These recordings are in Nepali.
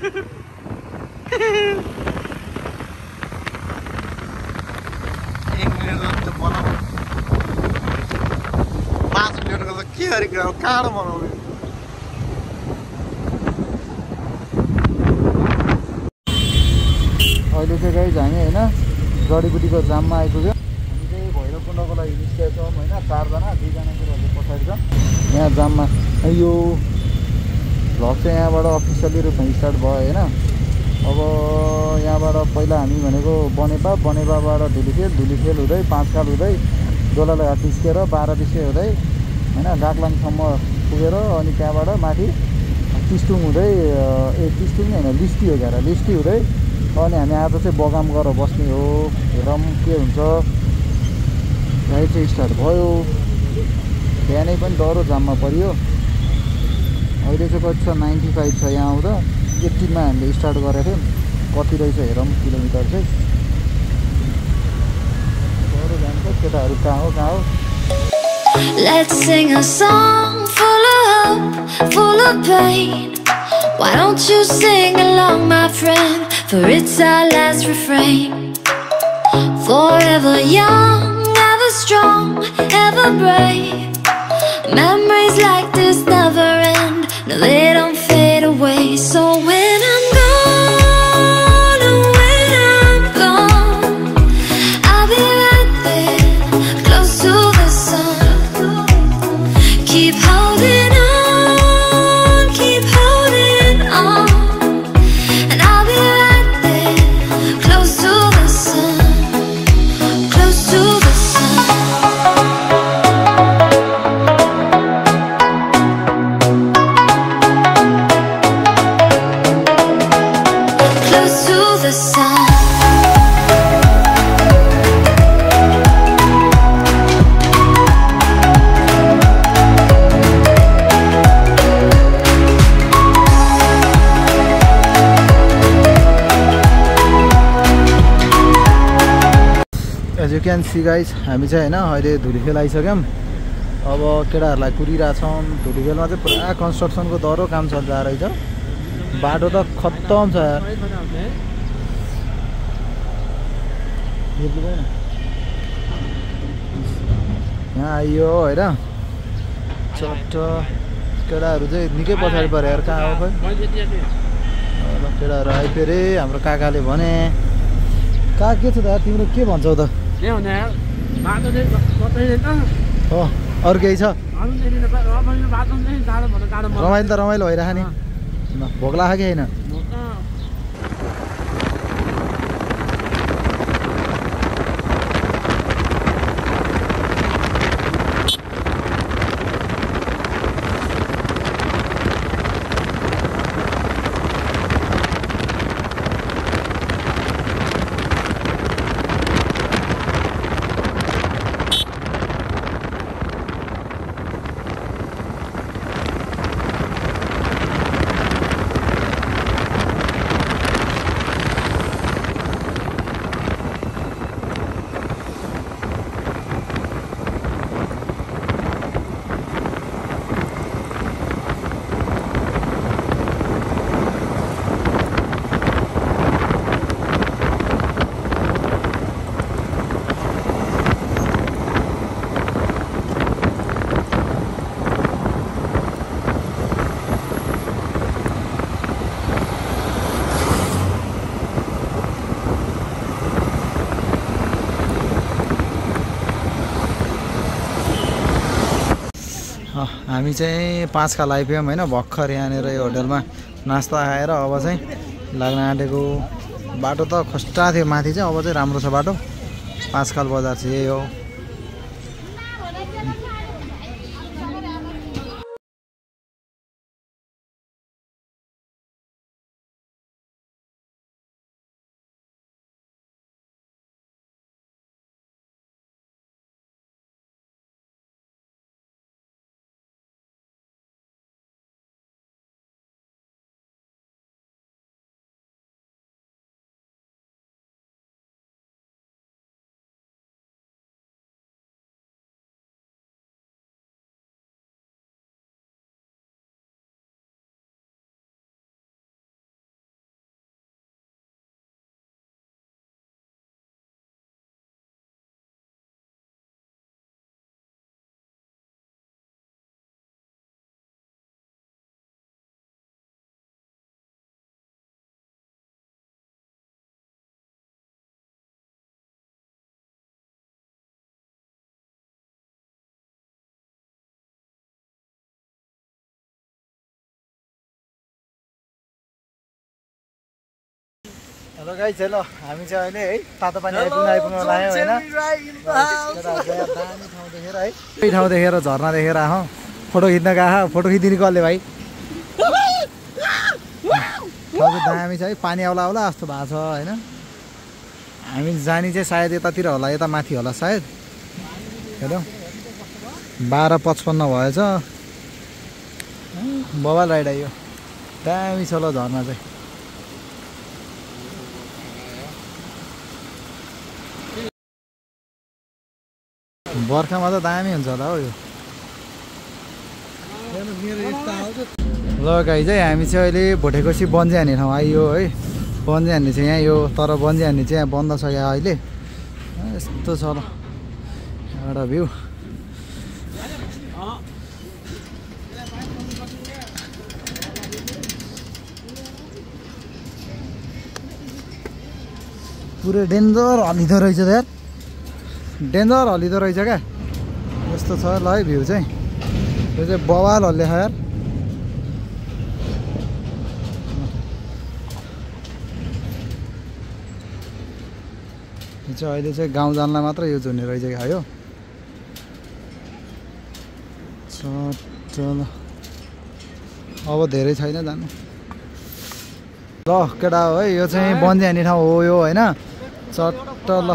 के गरेको काँडो बनाउने अहिले चाहिँ गाइज हामी होइन जडीबुटीको जाममा आइपुग्यो। हामी चाहिँ भैरवकुण्डको लागि निस्केका छौँ होइन, 4 जना, 2 जना कुरोहरू पछाडि छ यहाँ जाममा। यो भ्लग चाहिँ यहाँबाट अफिसियली रूपमा स्टार्ट भयो होइन। अब यहाँबाट पहिला हामी भनेको बनेपाबाट धुलीखेल हुँदै 5 खाल हुँदै दोलालघाट निस्केर 12 बिसे हुँदै होइन गाक्लाङसम्म पुगेर अनि त्यहाँबाट माथि टिस्टुङ हुँदै टिस्टुङ होइन लिस्टी हो क्या, लिस्टी हुँदै अनि हामी आज चाहिँ बगाम गएर बस्ने हो। हेरौँ के हुन्छ। राइड चाहिँ स्टार्ट भयो। बिहानै पनि डह्रो जाममा परियो। अहिले चाहिँ कति छ 95 छ यहाँ आउँदा। 18 मा हामीले स्टार्ट गरेको थियौँ। कति रहेछ हेरौँ किलोमिटर चाहिँ। डह्रो जाम छ। केटाहरू कहाँ हो। Let's sing a song full of hope, full of pain. Why don't you sing along, my friend? For it's our last refrain. Forever young, ever strong, ever brave. Memories like this never end. No, they don't fade away. So when I'm gone, oh, when I'm gone, I'll be right there, close to the sun. Keep holding on, keep holding on, and I'll be right there, close to the sun, close to the sun. Close to the sun. As you can see guys हामी चाहिँ होइन अहिले धुलीखेल आइसक्यौँ। अब केटाहरूलाई कुरिरहेछौँ। धुलीखेलमा चाहिँ पुरा कन्स्ट्रक्सनको दह्रो काम चलिरहेको रहेछ। बाटो त खत्तम छ यार। यहाँ आइयो होइन चट्ट। केटाहरू चाहिँ निकै पछाडि पऱ्यो यार। कहाँ हो खै केटाहरू आइफेरे। हाम्रो काकाले भने कहाँ के छ त यार तिम्रो के भन्छौ त? हो अरू केही छ? रमाइलो त रमाइलो भइरह नि। भोक लाग्यो कि होइन? हामी चाहिँ 5 खाल आइपुग्यौँ होइन। भर्खर यहाँनिर यो होटलमा नास्ता खाएर अब चाहिँ लाग्न आँटेको। बाटो त खस्टा थियो माथि चाहिँ, अब चाहिँ राम्रो छ बाटो। 5 खाल बजार चाहिँ यही हो। हेलो गाइस हेलो हामी चाहिँ अहिले है तातो पानी आइपुग्न लाग्यो हैन दामी ठाउँ देखेर है यही ठाउँ देखेर झरना देखेर आऊ फोटो खिच्न गएको फोटो खिचिदिने कसले भाइ दामी छ है पानी आउला आउला जस्तो भएको छ हैन हामी जानी चाहिँ सायद यतातिर होला यता माथि होला सायद हेरौ 12:55 भएछ बबाल राइड आयो दामी छ ल झरना चाहिँ बर्खामा त दामी हुन्छ होला हो यो ल गाइस है हामी चाहिँ अहिले भोटेकोसी बन्जी हान्ने ठाउँ आइयो है बन्जी हान्ने चाहिँ यहाँ यो तर बन्जी हान्ने चाहिँ यहाँ बन्द छ यहाँ अहिले यस्तो छ ल एउटा भ्यू पुरै डेन्जर हलिँदो रहेछ त यार डेन्जर हलिँदो रहेछ क्या यस्तो छ ल है भ्यू चाहिँ यो चाहिँ बवाल हल्ले छ यार यो चाहिँ अहिले चाहिँ गाउँ जानलाई मात्र युज हुने रहेछ क्या यो चल अब धेरै छैन जानु ल केटा हो है यो चाहिँ बन्जी हान्ने ठाउँ हो यो होइन चट्ट ल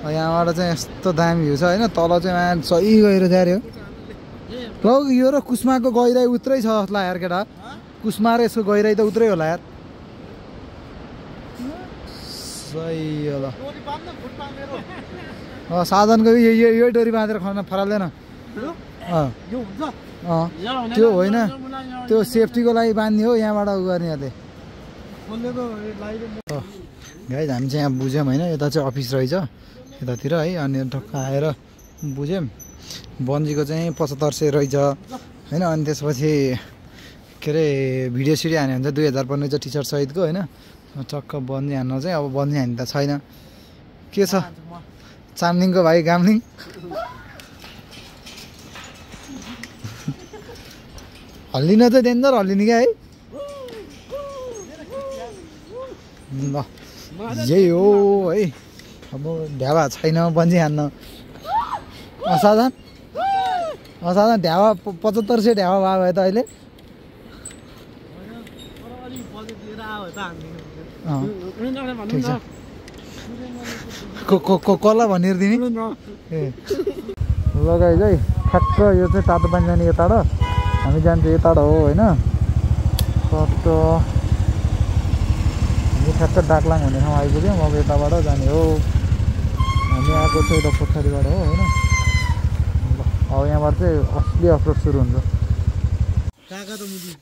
यहाँबाट चाहिँ यस्तो दामी भ्यू छ होइन तल चाहिँ सही गहिरो थियो अरे ल यो र कुस्माको गहिराई उत्रै छ जसलाई यार केटा कुस्मा र यसको गहिराई त उत्रै होला यार सही होला साधनको यो डोरी बाँधेर खान फराल्दैन त्यो होइन त्यो सेफ्टीको लागि बाँध्ने हो यहाँबाट उ गर्नेहरूले गाइस हामी चाहिँ यहाँ बुझ्यौँ होइन यता चाहिँ अफिस रहेछ यतातिर है अनि टक्क आएर बुझ्यौँ बन्जीको चाहिँ 7500 रहेछ होइन अनि त्यसपछि के अरे भिडियो सिडियो हान्यो भने चाहिँ 2000 पर्ने चाहिँ टी सर्ट सहितको होइन टक्क बन्जी हान्न चाहिँ अब बन्जी हान्ने त छैन के छ चामलिङको भाइ गामलिङ हल्लिन चाहिँ डेन्जर हल्लिने क्या है ल यही हो है अब ढ्यावा छैन बन्जी हान्न असाधारण ढ्यावा 7500 ढ्यावा भयो भए त अहिले ठिक छ कसलाई भनेर दिने ए लगाइ है ठ्याक्क यो चाहिँ तातो पानी जाने यताबाट हामी जान्छ यताबाट हो होइन सट्ट हामी ठ्याक्क डाकलाङ हुने ठाउँ आइपुग्यौँ अब यताबाट जाने हो हामी आएको चाहिँ यता पोखरीबाट हो होइन अब यहाँबाट चाहिँ असली अफरोड सुरु हुन्छ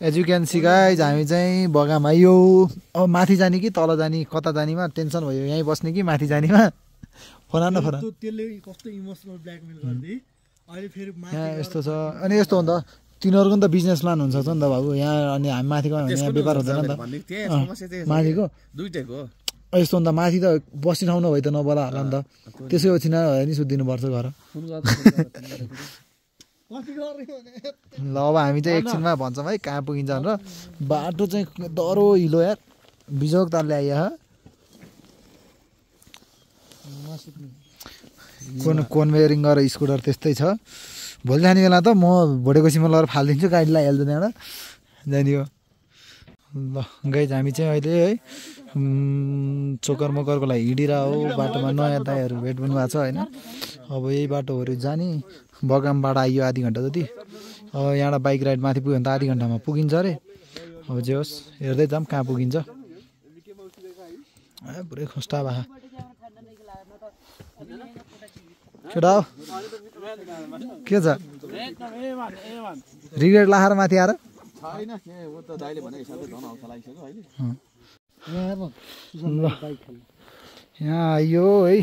as you can see guys हामी चाहिँ बगामा आइयो अब माथि जाने कि तल जाने कता जानेमा टेन्सन भयो यहीँ बस्ने कि माथि जानेमा फना यहाँ यस्तो छ अनि यस्तो हो नि त तिनीहरूको नि त बिजनेस प्लान हुन्छ नि त बाबु यहाँ अनि हामी माथि गयो भने यहाँ व्यापार हुँदैन नि त माथिको यस्तो हो नि त माथि त बस्ने ठाउँ नभए त नबोला होला नि त त्यसै ओछिन नि सुत्दिनुपर्छ घर ल अब हामी चाहिँ एकछिनमा भन्छौँ है कहाँ पुगिन्छ भनेर बाटो चाहिँ डह्रो हिलो यार बिजोग तालले आइया कन्भेयरिङ गरेर स्कुटर त्यस्तै छ भोलि जाने बेला त म भोटेकोसीमा लगेर फालिदिन्छु गाडी लगाइहाल्छु त्यहाँबाट जाने हो ल गाइज हामी चाहिँ अहिले है चोकर मकरको लागि हिँडिरह हो बाटोमा नयाँ दाइहरू भेट पनि भएको छ होइन अब यही बाटोहरू जाने बगामबाट आइयो आधी घन्टा जति अब यहाँबाट बाइक राइड माथि पुग्यो भने त आधी घन्टामा पुगिन्छ अरे अब जे होस् हेर्दै जाऊँ कहाँ पुगिन्छ पुरै खस्टा भए केटा हो के छ रिग्रेट लाएर माथि आएर यहाँ आइयो है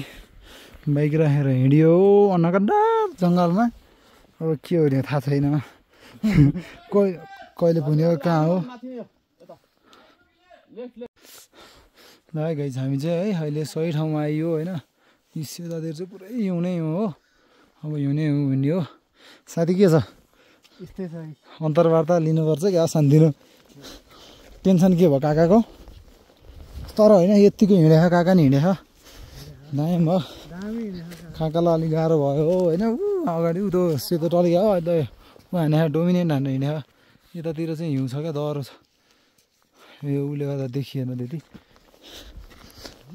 बाइक राखेर हिँडियो अनकन्डा जङ्गलमा अब के हो थाहा छैन कहिले पुग्ने कहाँ हो ल गाइस हामी चाहिँ है अहिले सही ठाउँमा आइयो होइन सेतातिर चाहिँ पुरै हिउँनै हो अब हिउँनै हुने हो साथी के छ अन्तर्वार्ता लिनुपर्छ क्या शान्तिनु टेन्सन के भयो काकाको तर होइन यत्तिको हिँडेछ काका नि हिँडेछ दामी भयो काकालाई अलिक गाह्रो भयो होइन अगाडि उतो सेतो टलिया हो अहिले ऊ हाने डोमिनेन्ट हान्नु हिँडेछ यतातिर चाहिँ हिउँ छ क्या डह्रो छ यो उसले गर्दा देखिएन त्यति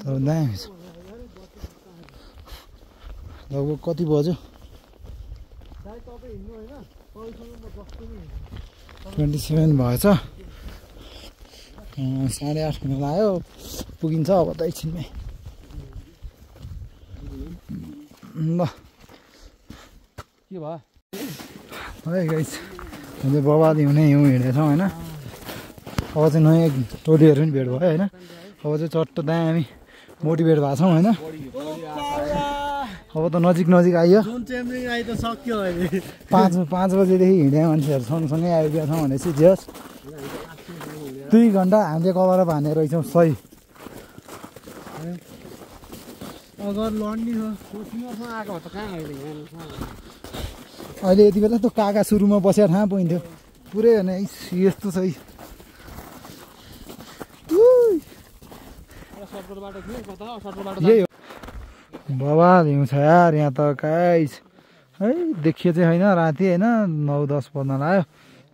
तर दामी छ लगभग कति बज्यो 27 भएछ 8:30 हुन लाग्यो पुगिन्छ अब त एकछिनमै ल के भयो है गाइस हामीले बबाल हिउँनै हिउँ हिँडेछौँ होइन अब चाहिँ नयाँ टोलीहरू पनि भेट भयो होइन अब चाहिँ चट्ट दामी मोटिभेट भएको छौँ होइन अब त नजिक आइयो 5 बजेदेखि हिँडे मान्छेहरू सँगसँगै आइपुगेका छौँ भनेपछि जस 2 घन्टा हामीले कभर हानेर रहेछौँ सही अहिले यति बेला त काका सुरुमा बसेर ठाउँ पाइन्थ्यो पुरै होइन यस्तो छ यही हो बवाल हिउँ छ यार यहाँ त गाइस है देखियो चाहिँ होइन राति होइन 9-10 बज्न लाग्यो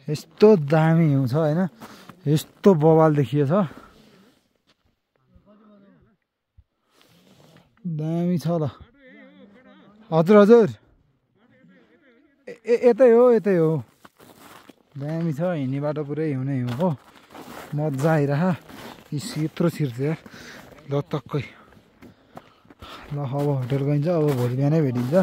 यस्तो दामी हिउँ छ होइन यस्तो बवाल देखियो छ दामी छ ल हजुर यतै हो दामी छ हिँड्ने बाटो पुरै हिउँ नै हिउँ हो मजा आइरह यत्रो छिर्छ यार ल टक्कै ल अब होटेल गइन्छ अब भोलि बिहानै भेटिन्छ